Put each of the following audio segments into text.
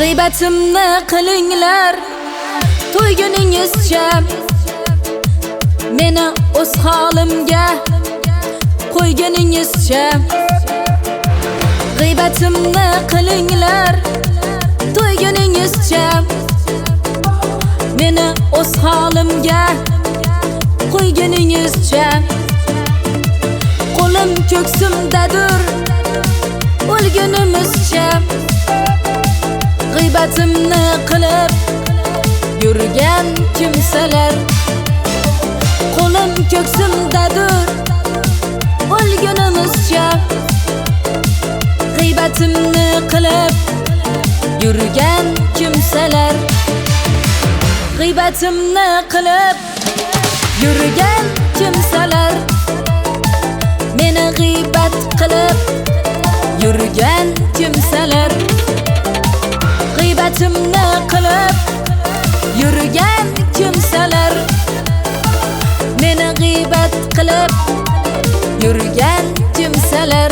G'iybatimni qilinglar to'yguningizcha, meni o'z holimga qo'yguningizcha. G'iybatimni qilinglar to'yguningizcha, meni o'z holimga qo'yguningizcha. Qo'lim ko'ksimdadir o'lgunimizcha, g'iybatimni qilib yurgan kimsalar. Qo'lim ko'ksimdadir o'lgunimizcha, g'iybatimni qilib yurgan kimsalar. G'iybatimni qilib yurgan kimsalar, meni g'iybat qilib yurgan kimsalar. G'iybatimni qilib yurgan kimsalar, meni g'iybat qilib yurgan kimsalar.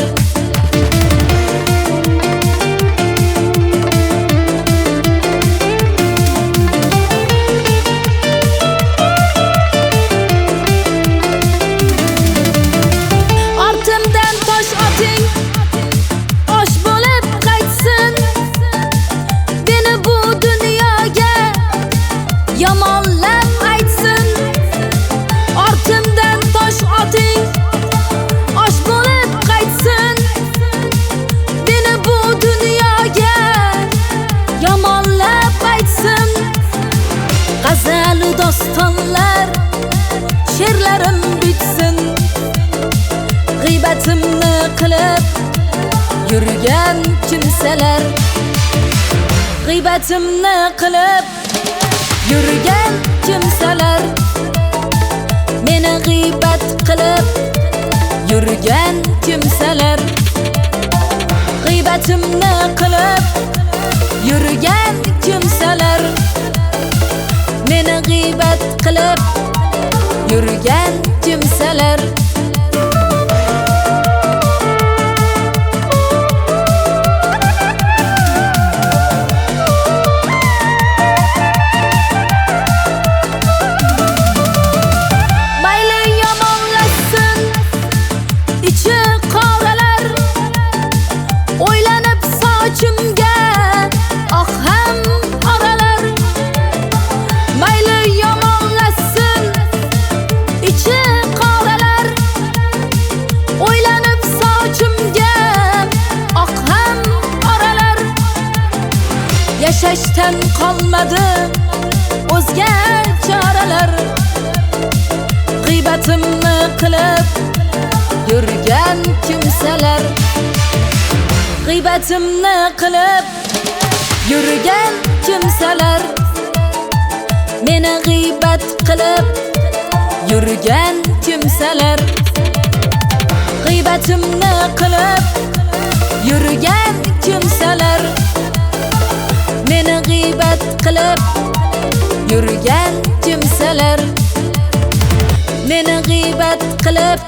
Ortimdan tosh oting, osh bo'lib qaytsin. Beni bu dunyoga yomonlab aytsin. Ortimdan tosh oting, osh bo'lib qaytsin. Beni bu dunyoga yomonlab aytsin. G'azal dostonlar, she'rlarim bitsin. G'iybatimni qilib yurgan kimsalar, g'iybatimni qilib yurgan kimsalar, meni g'iybat qilib yurgan kimsalar. G'iybatimni qilib yurgan kimsalar, meni g'iybat qilib yurgan kimsalar. Yashashdan qolmadi o'zga choralar, g'iybatimni qilib yurgan kimsalar. G'iybatimni qilib yurgan kimsalar, meni g'iybat qilib yurgan kimsalar. G'iybatimni qilib yurgan kimsalar, meni g'iybat qilib yurgan kimsalar, meni g'iybat qilib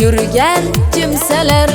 yurgan kimsalar.